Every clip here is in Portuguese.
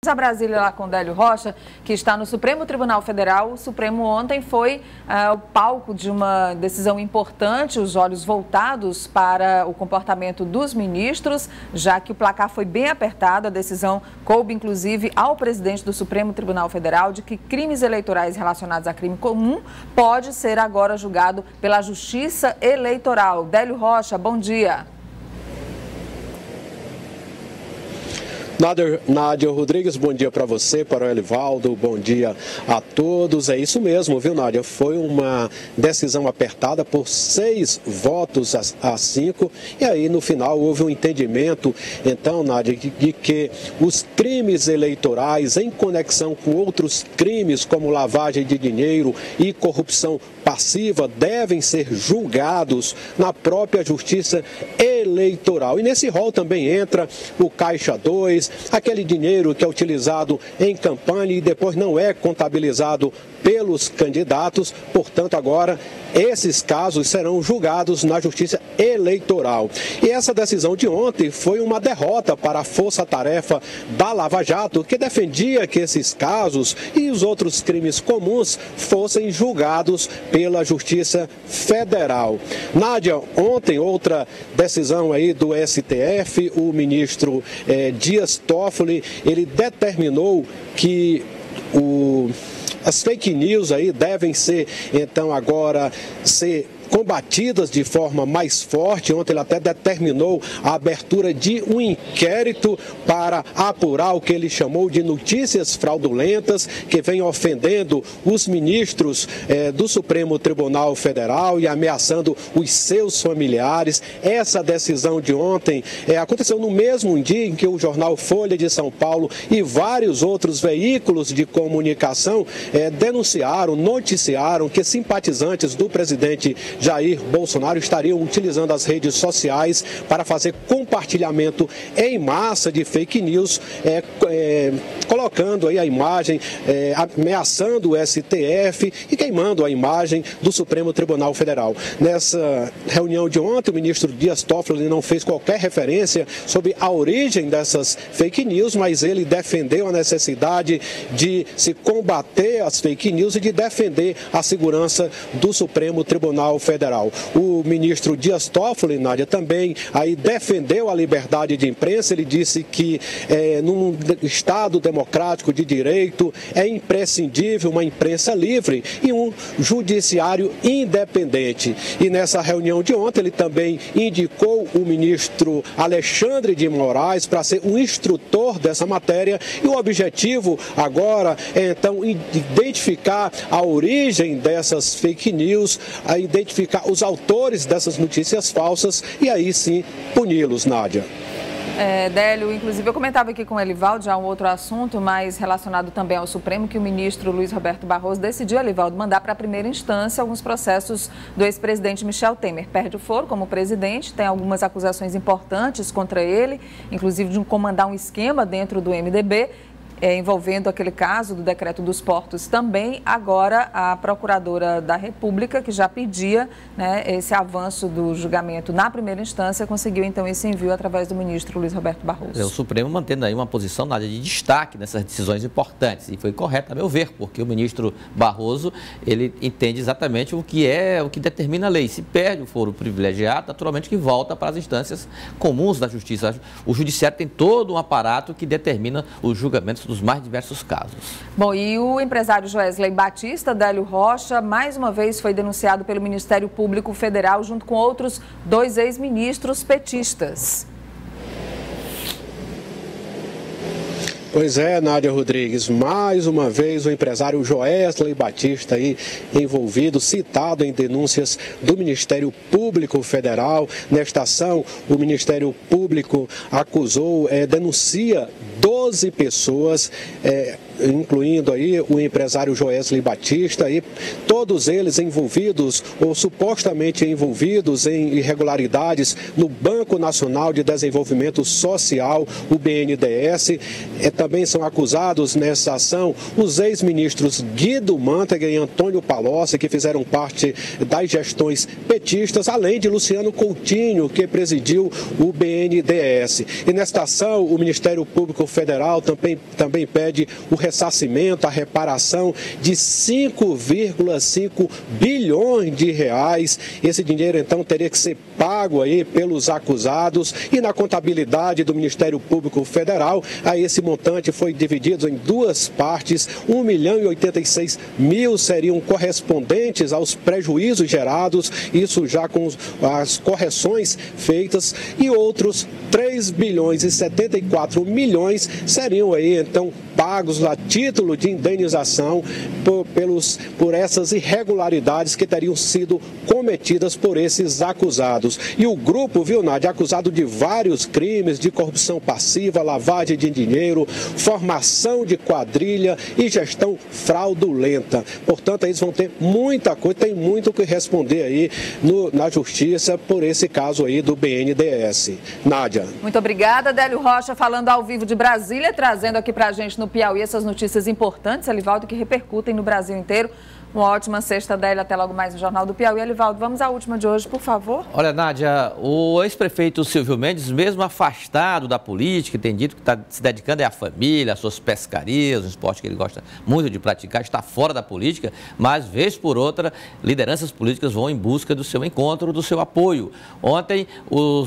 A Brasília lá com Délio Rocha, que está no Supremo Tribunal Federal. O Supremo ontem foi o palco de uma decisão importante, os olhos voltados para o comportamento dos ministros, já que o placar foi bem apertado. A decisão coube, inclusive, ao presidente do Supremo Tribunal Federal de que crimes eleitorais relacionados a crime comum pode ser agora julgado pela Justiça Eleitoral. Délio Rocha, bom dia. Nádia Rodrigues, bom dia para você, para o Elivaldo, bom dia a todos. É isso mesmo, viu, Nádia? Foi uma decisão apertada por 6 votos a 5 e aí no final houve um entendimento, então, Nádia, de que os crimes eleitorais em conexão com outros crimes como lavagem de dinheiro e corrupção passiva devem ser julgados na própria Justiça Eleitoral. E nesse rol também entra o Caixa 2, aquele dinheiro que é utilizado em campanha e depois não é contabilizado pelos candidatos. Portanto, agora esses casos serão julgados na Justiça Eleitoral. E essa decisão de ontem foi uma derrota para a força-tarefa da Lava Jato, que defendia que esses casos e os outros crimes comuns fossem julgados pela Justiça Federal. Nádia, ontem outra decisão aí do STF, o ministro Dias Toffoli, ele determinou que as fake news aí devem ser, então, agora combatidas de forma mais forte. Ontem ele até determinou a abertura de um inquérito para apurar o que ele chamou de notícias fraudulentas que vêm ofendendo os ministros do Supremo Tribunal Federal e ameaçando os seus familiares. Essa decisão de ontem aconteceu no mesmo dia em que o jornal Folha de São Paulo e vários outros veículos de comunicação noticiaram que simpatizantes do presidente Jair Bolsonaro estariam utilizando as redes sociais para fazer compartilhamento em massa de fake news, colocando aí a imagem, ameaçando o STF e queimando a imagem do Supremo Tribunal Federal. Nessa reunião de ontem, o ministro Dias Toffoli não fez qualquer referência sobre a origem dessas fake news, mas ele defendeu a necessidade de se combater as fake news e de defender a segurança do Supremo Tribunal Federal. O ministro Dias Toffoli, Nádia, também aí defendeu a liberdade de imprensa. Ele disse que num Estado democrático de direito é imprescindível uma imprensa livre e um judiciário independente. E nessa reunião de ontem ele também indicou o ministro Alexandre de Moraes para ser um instrutor dessa matéria, e o objetivo agora é então identificar a origem dessas fake news, a identificar os autores dessas notícias falsas e aí sim puni-los, Nádia. Délio, inclusive eu comentava aqui com o Elivaldo já um outro assunto, mas relacionado também ao Supremo, que o ministro Luiz Roberto Barroso decidiu, Elivaldo, mandar para a primeira instância alguns processos do ex-presidente Michel Temer. Perde o foro como presidente, tem algumas acusações importantes contra ele, inclusive de comandar um esquema dentro do MDB, envolvendo aquele caso do decreto dos portos também. Agora, a Procuradora da República, que já pedia, né, esse avanço do julgamento na primeira instância, conseguiu então esse envio através do ministro Luiz Roberto Barroso. O Supremo mantendo aí uma posição na área de destaque nessas decisões importantes, e foi correto, a meu ver, porque o ministro Barroso, ele entende exatamente o que determina a lei. Se perde o foro privilegiado, naturalmente que volta para as instâncias comuns da justiça. O judiciário tem todo um aparato que determina os julgamentos dos mais diversos casos. Bom, e o empresário Joesley Batista, Délio Rocha, mais uma vez foi denunciado pelo Ministério Público Federal junto com outros 2 ex-ministros petistas. Pois é, Nádia Rodrigues, mais uma vez o empresário Joesley Batista aí envolvido, citado em denúncias do Ministério Público Federal. Nesta ação, o Ministério Público denuncia 12 pessoas, incluindo aí o empresário Joesley Batista, e todos eles envolvidos ou supostamente envolvidos em irregularidades no Banco Nacional de Desenvolvimento Social, o BNDES. Também são acusados nessa ação os ex-ministros Guido Mantega e Antônio Palocci, que fizeram parte das gestões petistas, além de Luciano Coutinho, que presidiu o BNDES. E nesta ação, o Ministério Público Público Federal também pede o ressarcimento, a reparação de 5,5 bilhões de reais. Esse dinheiro, então, teria que ser pago aí pelos acusados e na contabilidade do Ministério Público Federal, aí esse montante foi dividido em duas partes. 1.086.000 seriam correspondentes aos prejuízos gerados, isso já com as correções feitas, e outros 3 bilhões e 74 milhões seriam aí então pagos a título de indenização por essas irregularidades que teriam sido cometidas por esses acusados. E o grupo, viu, Nádia, acusado de vários crimes de corrupção passiva, lavagem de dinheiro, formação de quadrilha e gestão fraudulenta. Portanto, eles vão ter muita coisa, tem muito o que responder aí na justiça por esse caso aí do BNDES. Nádia. Muito obrigada, Adélio Rocha, falando ao vivo de Brasília, trazendo aqui pra gente no Piauí essas notícias importantes, Elivaldo, que repercutem no Brasil inteiro. Uma ótima sexta, Adélio. Até logo mais no Jornal do Piauí. Elivaldo, vamos à última de hoje, por favor. Olha, Nádia, o ex-prefeito Silvio Mendes, mesmo afastado da política, tem dito que está se dedicando à família, às suas pescarias, um esporte que ele gosta muito de praticar, está fora da política, mas, vez por outra, lideranças políticas vão em busca do seu encontro, do seu apoio. Ontem, o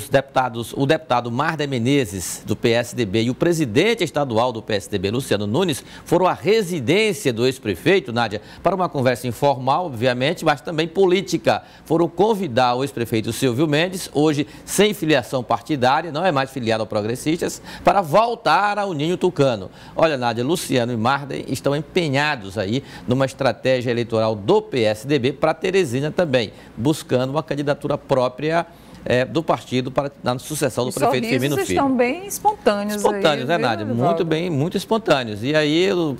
deputado Marder Menezes, do PSDB, e o presidente estadual do PSDB, Luciano Nunes, foram à residência do ex-prefeito, Nádia, para uma conversa informal, obviamente, mas também política. Foram convidar o ex-prefeito Silvio Mendes, hoje sem filiação partidária, não é mais filiado ao Progressistas, para voltar ao Ninho Tucano. Olha, Nádia, Luciano e Marder estão empenhados aí numa estratégia eleitoral do PSDB para Teresina também, buscando uma candidatura própria do partido na sucessão do prefeito Firmino Filho. Estão bem espontâneos. Espontâneos, aí, né, Nádia? Muito espontâneos. E aí o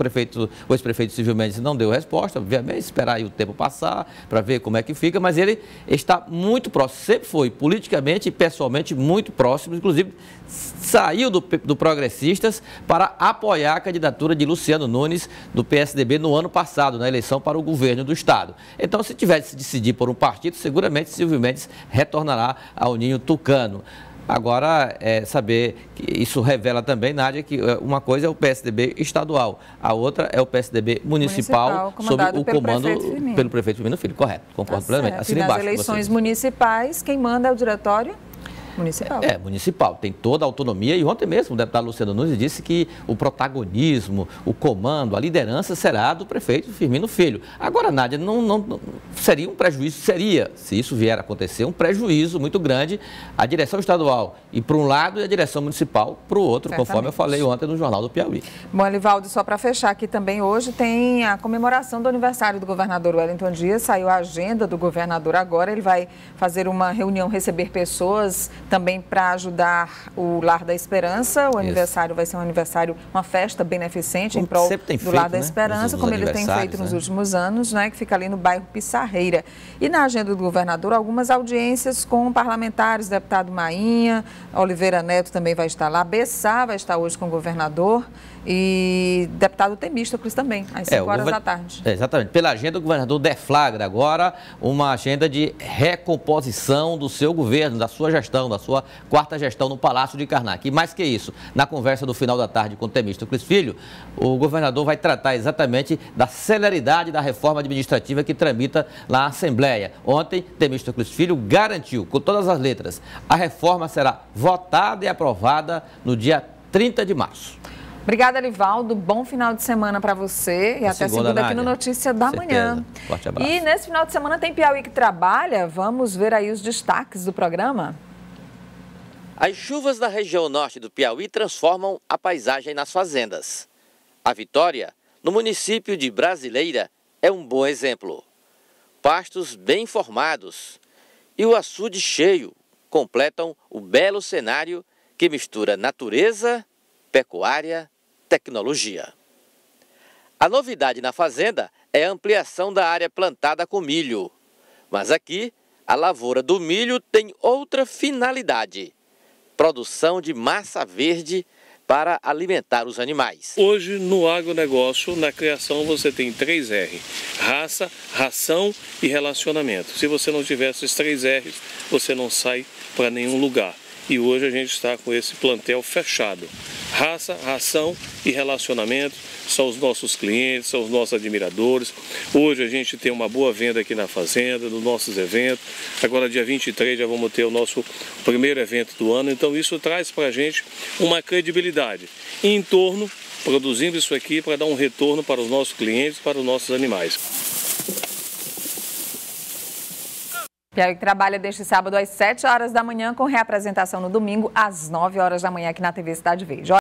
ex-prefeito Silvio Mendes não deu resposta, obviamente, esperar aí o tempo passar para ver como é que fica, mas ele está muito próximo, sempre foi politicamente e pessoalmente muito próximo, inclusive saiu do Progressistas para apoiar a candidatura de Luciano Nunes do PSDB no ano passado, na eleição para o governo do Estado. Então, se tivesse que se decidir por um partido, seguramente Silvio Mendes retornará ao Ninho Tucano. Agora, saber que isso revela também, Nádia, que uma coisa é o PSDB estadual, a outra é o PSDB municipal sob o comando pelo prefeito Firmino Filho. Correto, concordo plenamente. Assina embaixo. Nas eleições municipais, quem manda é o diretório municipal. Municipal. Tem toda a autonomia e ontem mesmo o deputado Luciano Nunes disse que o protagonismo, o comando, a liderança será do prefeito Firmino Filho. Agora, Nádia, não seria um prejuízo, se isso vier a acontecer, um prejuízo muito grande à direção estadual e para um lado e a direção municipal para o outro, certamente, conforme eu falei ontem no Jornal do Piauí. Bom, Elivaldo, só para fechar aqui também, hoje tem a comemoração do aniversário do governador Wellington Dias, saiu a agenda do governador agora, ele vai fazer uma reunião, receber pessoas também para ajudar o Lar da Esperança. O aniversário vai ser um aniversário, uma festa beneficente em prol do Lar da Esperança, como ele tem feito nos últimos anos, né, que fica ali no bairro Pissarreira. E na agenda do governador, algumas audiências com parlamentares, deputado Mainha, Oliveira Neto também vai estar lá, Bessá vai estar hoje com o governador e deputado Temístocles também, às 5 horas da tarde. Exatamente. Pela agenda, o governador deflagra agora uma agenda de recomposição do seu governo, da sua gestão, da sua quarta gestão no Palácio de Karnak. E mais que isso, na conversa do final da tarde com Temístocles Filho, o governador vai tratar exatamente da celeridade da reforma administrativa que tramita na Assembleia. Ontem, Temístocles Filho garantiu, com todas as letras, a reforma será votada e aprovada no dia 30 de março. Obrigada, Elivaldo. Bom final de semana para você. E até segunda aqui no Notícia da Manhã. Forte abraço. E nesse final de semana tem Piauí que trabalha. Vamos ver aí os destaques do programa. As chuvas da região norte do Piauí transformam a paisagem nas fazendas. A Vitória, no município de Brasileira, é um bom exemplo. Pastos bem formados e o açude cheio completam o belo cenário que mistura natureza, pecuária, tecnologia. A novidade na fazenda é a ampliação da área plantada com milho. Mas aqui, a lavoura do milho tem outra finalidade: produção de massa verde para alimentar os animais. Hoje, no agronegócio, na criação, você tem 3 R: raça, ração e relacionamento. Se você não tiver esses 3 R's, você não sai para nenhum lugar. e hoje a gente está com esse plantel fechado. Raça, ração e relacionamento são os nossos clientes, são os nossos admiradores. Hoje a gente tem uma boa venda aqui na fazenda, nos nossos eventos. Agora dia 23 já vamos ter o nosso primeiro evento do ano, então isso traz para a gente uma credibilidade em torno, produzindo isso aqui para dar um retorno para os nossos clientes, para os nossos animais. Piauí trabalha deste sábado às 7 horas da manhã, com reapresentação no domingo às 9 horas da manhã aqui na TV Cidade Verde.